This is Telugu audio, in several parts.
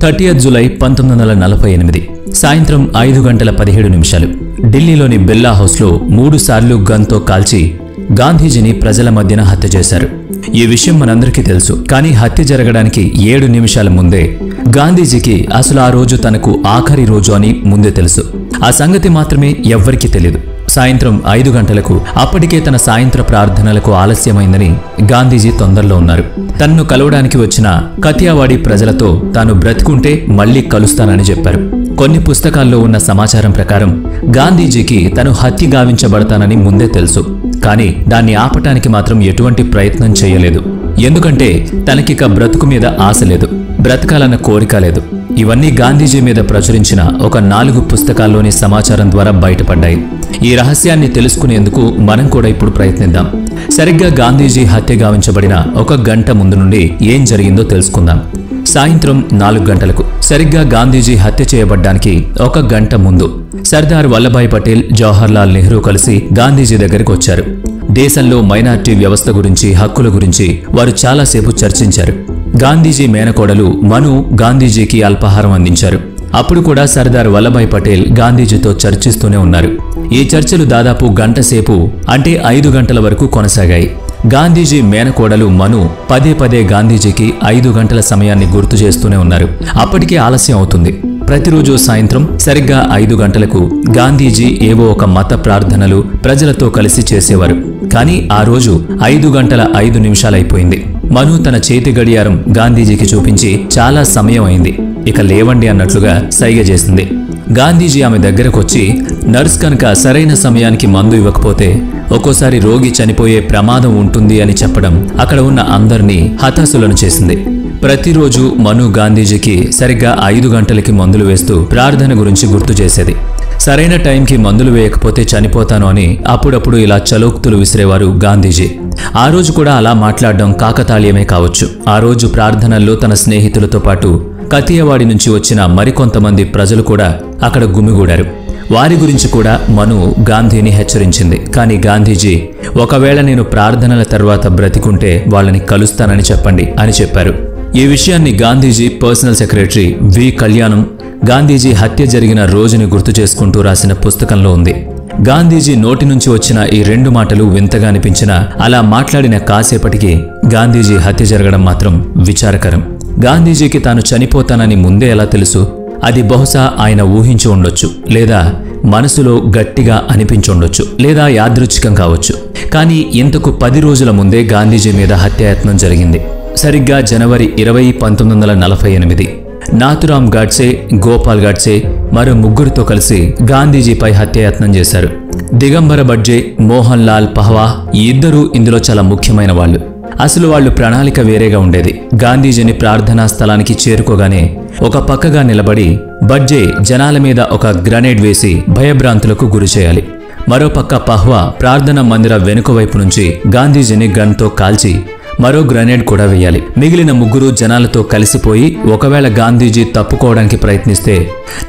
30 జూలై 1948 సాయంత్రం 5:17 ఢిల్లీలోని బిర్లా హౌస్లో 3 సార్లు గన్తో కాల్చి గాంధీజీని ప్రజల మధ్యన హత్య చేశారు. ఈ విషయం మనందరికీ తెలుసు. కానీ హత్య జరగడానికి 7 నిమిషాల ముందే గాంధీజీకి అసలు ఆ రోజు తనకు ఆఖరి రోజు అని ముందే తెలుసు. ఆ సంగతి మాత్రమే ఎవ్వరికీ తెలియదు. సాయంత్రం 5 గంటలకు అప్పటికే తన సాయంత్ర ప్రార్థనలకు ఆలస్యమైందని గాంధీజీ తొందరలో ఉన్నారు. తనను కలవడానికి వచ్చిన కతియావాడి ప్రజలతో తాను బ్రతికుంటే మళ్లీ కలుస్తానని చెప్పారు. కొన్ని పుస్తకాల్లో ఉన్న సమాచారం ప్రకారం గాంధీజీకి తను హత్య గావించబడతానని ముందే తెలుసు. కానీ దాన్ని ఆపటానికి మాత్రం ఎటువంటి ప్రయత్నం చేయలేదు. ఎందుకంటే తనకిక బ్రతుకు మీద ఆశ లేదు, బ్రతకాలన్న కోరిక లేదు. ఇవన్నీ గాంధీజీ మీద ప్రచురించిన ఒక 4 పుస్తకాల్లోని సమాచారం ద్వారా బయటపడ్డాయి. ఈ రహస్యాన్ని తెలుసుకునేందుకు మనం కూడా ఇప్పుడు ప్రయత్నిద్దాం. సరిగ్గా గాంధీజీ హత్య గావించబడిన 1 గంట ముందు నుండి ఏం జరిగిందో తెలుసుకుందాం. సాయంత్రం 4 గంటలకు సరిగ్గా గాంధీజీ హత్య చేయబడ్డానికి 1 గంట ముందు సర్దార్ వల్లభాయ్ పటేల్, జవహర్లాల్ నెహ్రూ కలిసి గాంధీజీ దగ్గరికి వచ్చారు. దేశంలో మైనారిటీ వ్యవస్థ గురించి, హక్కుల గురించి వారు చాలాసేపు చర్చించారు. గాంధీజీ మేనకోడలు మను గాంధీజీకి అల్పాహారం అందించారు. అప్పుడు కూడా సర్దార్ వల్లభాయ్ పటేల్ గాంధీజీతో చర్చిస్తూనే ఉన్నారు. ఈ చర్చలు దాదాపు గంట సేపు, అంటే 5 గంటల వరకు కొనసాగాయి. గాంధీజీ మేనకోడలు మను పదే గాంధీజీకి 5 గంటల సమయాన్ని గుర్తు చేస్తూనే ఉన్నారు. అప్పటికే ఆలస్యం అవుతుంది. ప్రతిరోజు సాయంత్రం సరిగ్గా 5 గంటలకు గాంధీజీ ఏవో ఒక మత ప్రార్థనలు ప్రజలతో కలిసి చేసేవారు. కానీ ఆ రోజు 5 గంటల 5 నిమిషాలైపోయింది. మను తన చేతి గడియారం గాంధీజీకి చూపించి చాలా సమయం అయింది, ఇక లేవండి అన్నట్లుగా సైగ చేసింది. గాంధీజీ ఆమె దగ్గరకొచ్చి నర్స్ కనుక సరైన సమయానికి మందు ఇవ్వకపోతే ఒక్కోసారి రోగి చనిపోయే ప్రమాదం ఉంటుంది అని చెప్పడం అక్కడ ఉన్న అందరినీ హతాశులను చేసింది. ప్రతిరోజు మను గాంధీజీకి సరిగ్గా 5 గంటలకి మందులు వేస్తూ ప్రార్థన గురించి గుర్తు చేసేది. సరైన టైంకి మందులు వేయకపోతే చనిపోతాను అని అప్పుడప్పుడు ఇలా చలోక్తులు విసిరేవారు గాంధీజీ. ఆ రోజు కూడా అలా మాట్లాడడం కాకతాళీయమే కావచ్చు. ఆ రోజు ప్రార్థనల్లో తన స్నేహితులతో పాటు కతియవాడి నుంచి వచ్చిన మరికొంతమంది ప్రజలు కూడా అక్కడ గుమిగూడారు. వారి గురించి కూడా మను గాంధీని హెచ్చరించింది. కానీ గాంధీజీ, ఒకవేళ నేను ప్రార్థనల తర్వాత బ్రతికుంటే వాళ్ళని కలుస్తానని చెప్పండి అని చెప్పారు. ఈ విషయాన్ని గాంధీజీ పర్సనల్ సెక్రటరీ వి కళ్యాణం గాంధీజీ హత్య జరిగిన రోజుని గుర్తు చేసుకుంటూ రాసిన పుస్తకంలో ఉంది. గాంధీజీ నోటి నుంచి వచ్చిన ఈ 2 మాటలు వింతగా అనిపించినా అలా మాట్లాడిన కాసేపటికి గాంధీజీ హత్య జరగడం మాత్రం విచారకరం. గాంధీజీకి తాను చనిపోతానని ముందే ఎలా తెలుసు? అది బహుశా ఆయన ఊహించి ఉండొచ్చు, లేదా మనసులో గట్టిగా అనిపించుండొచ్చు, లేదా యాదృచ్ఛికం కావచ్చు. కానీ ఇంతకు 10 రోజుల ముందే గాంధీజీ మీద హత్యాయత్నం జరిగింది. సరిగ్గా జనవరి 20, 1948 నాథురామ్ గాడ్సే, గోపాల్ గాడ్సే మరో 3తో కలిసి గాంధీజీపై హత్యాయత్నం చేశారు. దిగంబర బడ్జే, మోహన్ లాల్ పహవా ఈ ఇద్దరూ ఇందులో చాలా ముఖ్యమైన వాళ్ళు. అసలు వాళ్ళు ప్రణాళిక వేరేగా ఉండేది. గాంధీజీని ప్రార్థనా స్థలానికి చేరుకోగానే ఒక పక్కగా నిలబడి బడ్జే జనాల మీద ఒక గ్రనేడ్ వేసి భయభ్రాంతులకు గురి చేయాలి. మరోపక్క పహ్వా ప్రార్థనా మందిర వెనుక వైపు నుంచి గాంధీజీని గన్తో కాల్చి మరో గ్రనేడ్ కూడా వేయాలి. మిగిలిన 3 జనాలతో కలిసిపోయి ఒకవేళ గాంధీజీ తప్పుకోవడానికి ప్రయత్నిస్తే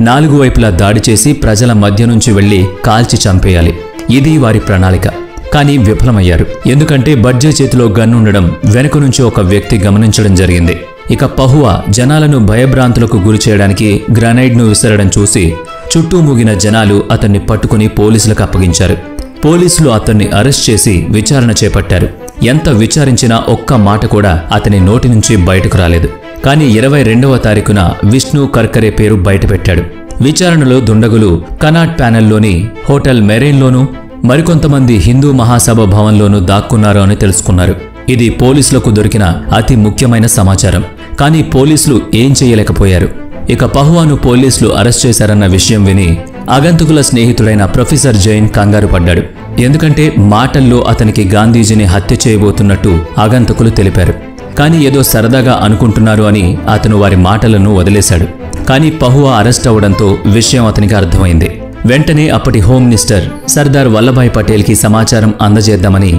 4 వైపులా దాడి చేసి ప్రజల మధ్య నుంచి వెళ్లి కాల్చి చంపేయాలి. ఇది వారి ప్రణాళిక. కానీ విఫలమయ్యారు. ఎందుకంటే బడ్జే చేతిలో గన్ ఉండడం వెనుక నుంచి ఒక వ్యక్తి గమనించడం జరిగింది. ఇక పహువా జనాలను భయభ్రాంతులకు గురి చేయడానికి గ్రనైడ్ను విసరడం చూసి చుట్టూ మూగిన జనాలు అతన్ని పట్టుకుని పోలీసులకు అప్పగించారు. పోలీసులు అతన్ని అరెస్ట్ చేసి విచారణ చేపట్టారు. ఎంత విచారించినా ఒక్క మాట కూడా అతని నోటి నుంచి బయటకు రాలేదు. కానీ 22వ తారీఖున విష్ణు కర్కరే పేరు బయటపెట్టాడు. విచారణలో దుండగులు కనాట్ ప్యానెల్లోని హోటల్ మెరైన్లోనూ మరికొంతమంది హిందూ మహాసభ భవన్లోనూ దాక్కున్నారు అని తెలుసుకున్నారు. ఇది పోలీసులకు దొరికిన అతి ముఖ్యమైన సమాచారం. కానీ పోలీసులు ఏం చేయలేకపోయారు. ఇక పహువాను పోలీసులు అరెస్ట్ చేశారన్న విషయం విని ఆగంతుకుల స్నేహితుడైన ప్రొఫెసర్ జైన్ కంగారు పడ్డాడు. ఎందుకంటే మాటల్లో అతనికి గాంధీజీని హత్య చేయబోతున్నట్టు ఆగంతుకులు తెలిపారు. కానీ ఏదో సరదాగా అనుకుంటున్నారు అని అతను వారి మాటలను వదిలేశాడు. కానీ పహువా అరెస్ట్ అవడంతో విషయం అతనికి అర్థమైంది. వెంటనే అప్పటి హోమ్ మినిస్టర్ సర్దార్ వల్లభాయ్ పటేల్కి సమాచారం అందజేద్దామని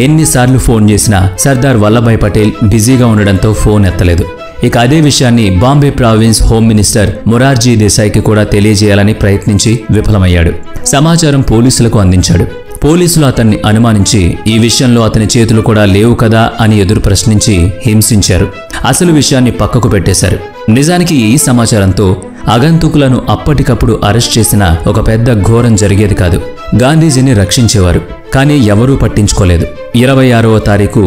ఎన్నిసార్లు ఫోన్ చేసినా సర్దార్ వల్లభాయ్ పటేల్ బిజీగా ఉండడంతో ఫోన్ ఎత్తలేదు. ఇక అదే విషయాన్ని Bombay province home minister Morarji దేశాయ్కి కూడా తెలియజేయాలని ప్రయత్నించి విఫలమయ్యాడు. సమాచారం పోలీసులకు అందించాడు. పోలీసులు అతన్ని అనుమానించి ఈ విషయంలో అతని చేతులు కూడా లేవు కదా అని ఎదురు ప్రశ్నించి హింసించారు. అసలు విషయాన్ని పక్కకు పెట్టేశారు. నిజానికి ఈ సమాచారంతో ఆగంతుకులను అప్పటికప్పుడు అరెస్ట్ చేసిన ఒక పెద్ద ఘోరం జరిగేది కాదు. గాంధీజీని రక్షించేవారు. కానీ ఎవరూ పట్టించుకోలేదు. 26వ తారీఖు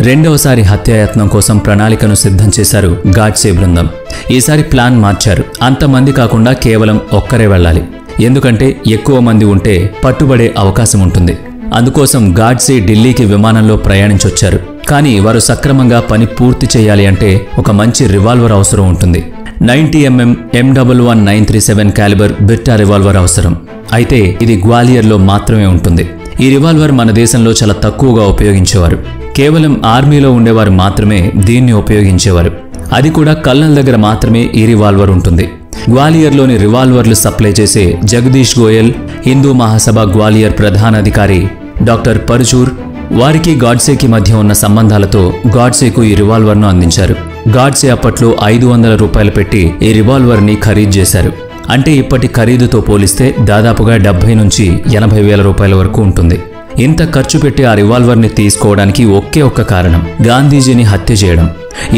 రెండవసారి హత్యాయత్నం కోసం ప్రణాళికను సిద్ధం చేశారు గాడ్సే బృందం. ఈసారి ప్లాన్ మార్చారు. అంతమంది కాకుండా కేవలం ఒక్కరే వెళ్ళాలి. ఎందుకంటే ఎక్కువ మంది ఉంటే పట్టుబడే అవకాశం ఉంటుంది. అందుకోసం గాడ్సే ఢిల్లీకి విమానంలో ప్రయాణించొచ్చారు. కానీ వారు సక్రమంగా పని పూర్తి చేయాలి అంటే ఒక మంచి రివాల్వర్ అవసరం ఉంటుంది. 90mm M11937 క్యాలిబర్ బిట్టా రివాల్వర్ అవసరం. అయితే ఇది గ్వాలియర్లో మాత్రమే ఉంటుంది. ఈ రివాల్వర్ మన దేశంలో చాలా తక్కువగా ఉపయోగించేవారు. కేవలం ఆర్మీలో ఉండేవారు మాత్రమే దీన్ని ఉపయోగించేవారు. అది కూడా కల్నల్ దగ్గర మాత్రమే ఈ రివాల్వర్ ఉంటుంది. గ్వాలియర్లోని రివాల్వర్లు సప్లై చేసే జగదీష్ గోయల్, హిందూ మహాసభ గ్వాలియర్ ప్రధానాధికారి డాక్టర్ పరుచూర్, వారికి గాడ్సేకి మధ్య ఉన్న సంబంధాలతో గాడ్సేకు ఈ రివాల్వర్ను అందించారు. గాడ్సే అప్పట్లో 500 రూపాయలు పెట్టి ఈ రివాల్వర్ని ఖరీదు చేశారు. అంటే ఇప్పటి ఖరీదుతో పోలిస్తే దాదాపుగా 70 నుంచి 80 వేల రూపాయల వరకు ఉంటుంది. ఇంత ఖర్చు పెట్టి ఆ రివాల్వర్ని తీసుకోవడానికి ఒకే ఒక్క కారణం, గాంధీజీని హత్య చేయడం.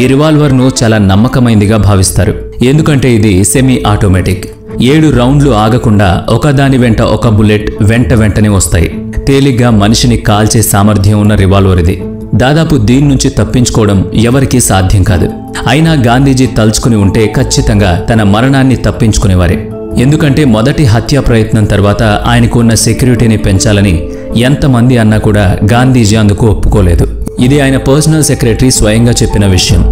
ఈ రివాల్వర్ను చాలా నమ్మకమైందిగా భావిస్తారు. ఎందుకంటే ఇది సెమీ ఆటోమేటిక్. 7 రౌండ్లు ఆగకుండా ఒకదాని వెంట ఒక బుల్లెట్ వెంటనే వస్తాయి. తేలిగ్గా మనిషిని కాల్చే సామర్థ్యం ఉన్న రివాల్వర్ ఇది. దాదాపు దీని నుంచి తప్పించుకోవడం ఎవరికీ సాధ్యం కాదు. అయినా గాంధీజీ తలుచుకుని ఉంటే ఖచ్చితంగా తన మరణాన్ని తప్పించుకునేవారే. ఎందుకంటే మొదటి హత్యా ప్రయత్నం తర్వాత ఆయనకు ఉన్న సెక్యూరిటీని పెంచాలని ఎంతమంది అన్నా కూడా గాంధీజీ అందుకు ఒప్పుకోలేదు. ఇది ఆయన పర్సనల్ సెక్రటరీ స్వయంగా చెప్పిన విషయం.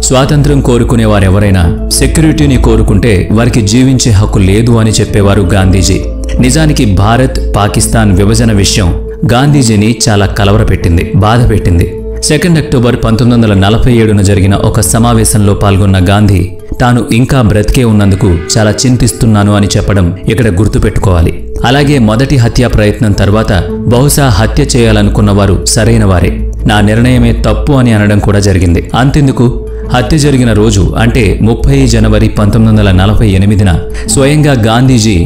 స్వాతంత్రం కోరుకునేవారెవరైనా సెక్యూరిటీని కోరుకుంటే వారికి జీవించే హక్కు లేదు అని చెప్పేవారు గాంధీజీ. నిజానికి భారత్ పాకిస్తాన్ విభజన విషయం గాంధీజీని చాలా కలవరపెట్టింది, బాధ పెట్టింది. 2 అక్టోబర్ 1947 జరిగిన ఒక సమావేశంలో పాల్గొన్న గాంధీ తాను ఇంకా బ్రతికే ఉన్నందుకు చాలా చింతిస్తున్నాను అని చెప్పడం ఇక్కడ గుర్తుపెట్టుకోవాలి. అలాగే మొదటి హత్యా ప్రయత్నం తర్వాత బహుశా హత్య చేయాలనుకున్న వారు సరైన వారే, నా నిర్ణయమే తప్పు అని అనడం కూడా జరిగింది. అంతెందుకు, హత్య జరిగిన రోజు అంటే 30 జనవరి 1948న స్వయంగా గాంధీజీ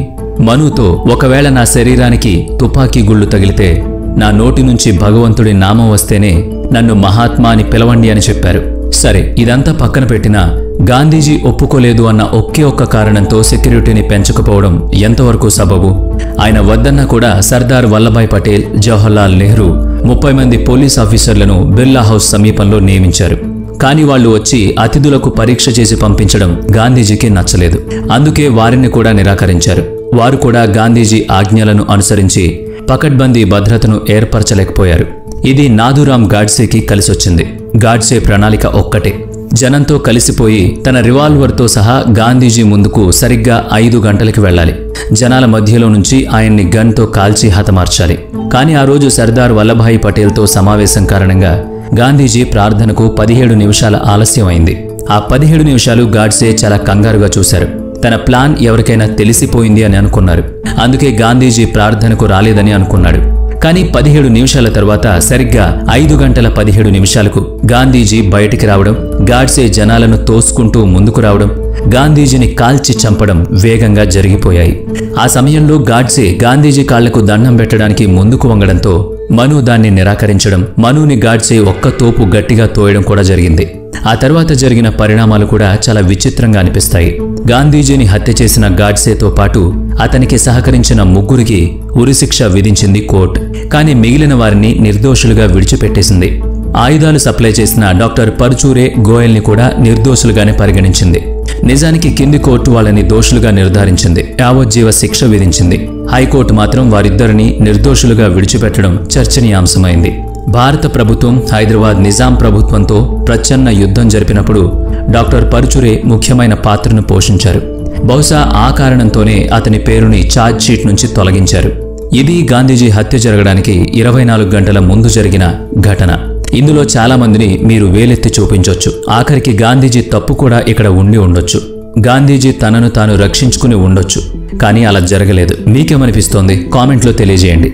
మనుతో ఒకవేళ నా శరీరానికి తుపాకీ గుళ్ళు తగిలితే నా నోటి నుంచి భగవంతుడి నామం వస్తేనే నన్ను మహాత్మా అని పిలవండి అని చెప్పారు. సరే, ఇదంతా పక్కన పెట్టినా గాంధీజీ ఒప్పుకోలేదు అన్న ఒకే ఒక్క కారణంతో సెక్యూరిటీని పెంచకపోవడం ఎంతవరకు సబబు? ఆయన వద్దన్నా కూడా సర్దార్ వల్లభాయ్ పటేల్, జవహర్లాల్ నెహ్రూ 30 మంది పోలీస్ ఆఫీసర్లను బిర్లా హౌస్ సమీపంలో నియమించారు. కానీ వాళ్ళు వచ్చి అతిథులకు పరీక్ష చేసి పంపించడం గాంధీజీకి నచ్చలేదు. అందుకే వారిని కూడా నిరాకరించారు. వారు కూడా గాంధీజీ ఆజ్ఞలను అనుసరించి పకడ్బందీ భద్రతను ఏర్పరచలేకపోయారు. ఇది నాథూరామ్ గాడ్సేకి కలిసొచ్చింది. గాడ్సే ప్రణాళిక ఒక్కటే, జనంతో కలిసిపోయి తన రివాల్వర్తో సహా గాంధీజీ ముందుకు సరిగ్గా 5 గంటలకి వెళ్ళాలి. జనాల మధ్యలో నుంచి ఆయన్ని గన్తో కాల్చి హతమార్చాలి. కానీ ఆ రోజు సర్దార్ వల్లభాయ్ పటేల్తో సమావేశం కారణంగా గాంధీజీ ప్రార్థనకు 17 నిమిషాల ఆలస్యం అయింది. ఆ 17 నిమిషాలు గాడ్సే చాలా కంగారుగా చూశారు. తన ప్లాన్ ఎవరికైనా తెలిసిపోయింది అని అనుకున్నారు. అందుకే గాంధీజీ ప్రార్థనకు రాలేదని అనుకున్నాడు. కానీ 17 నిమిషాల తర్వాత సరిగ్గా 5 గంటల 17 నిమిషాలకు గాంధీజీ బయటికి రావడం, గాడ్సే జనాలను తోసుకుంటూ ముందుకు రావడం, గాంధీజీని కాల్చి చంపడం వేగంగా జరిగిపోయాయి. ఆ సమయంలో గాడ్సే గాంధీజీ కాళ్లకు దండం పెట్టడానికి ముందుకు వంగడంతో మను దాన్ని నిరాకరించడం, మనుని గాడ్సే ఒక్క తోపు గట్టిగా తోయడం కూడా జరిగింది. ఆ తర్వాత జరిగిన పరిణామాలు కూడా చాలా విచిత్రంగా అనిపిస్తాయి. గాంధీజీని హత్య చేసిన గాడ్సేతో పాటు అతనికి సహకరించిన 3గురికి ఉరిశిక్ష విధించింది కోర్టు. కానీ మిగిలిన వారిని నిర్దోషులుగా విడిచిపెట్టేసింది. ఆయుధాలు సప్లై చేసిన డాక్టర్ పరుచూరే, గోయల్ని కూడా నిర్దోషులుగానే పరిగణించింది. నిజానికి కింది కోర్టు వాళ్ళని దోషులుగా నిర్ధారించింది, యావజ్జీవ శిక్ష విధించింది. హైకోర్టు మాత్రం వారిద్దరిని నిర్దోషులుగా విడిచిపెట్టడం చర్చనీయాంశమైంది. భారత ప్రభుత్వం హైదరాబాద్ నిజాం ప్రభుత్వంతో ప్రచ్ఛన్న యుద్ధం జరిపినప్పుడు డాక్టర్ పరుచూరే ముఖ్యమైన పాత్రను పోషించారు. బహుశా ఆ కారణంతోనే అతని పేరుని ఛార్జ్ షీట్ నుంచి తొలగించారు. ఇది గాంధీజీ హత్య జరగడానికి 24 గంటల ముందు జరిగిన ఘటన. ఇందులో చాలా మందిని మీరు వేలెత్తి చూపించొచ్చు. ఆఖరికి గాంధీజీ తప్పు కూడా ఇక్కడ ఉండి ఉండొచ్చు. గాంధీజీ తనను తాను రక్షించుకుని ఉండొచ్చు. కానీ అలా జరగలేదు. మీకేమనిపిస్తోంది? కామెంట్లో తెలియజేయండి.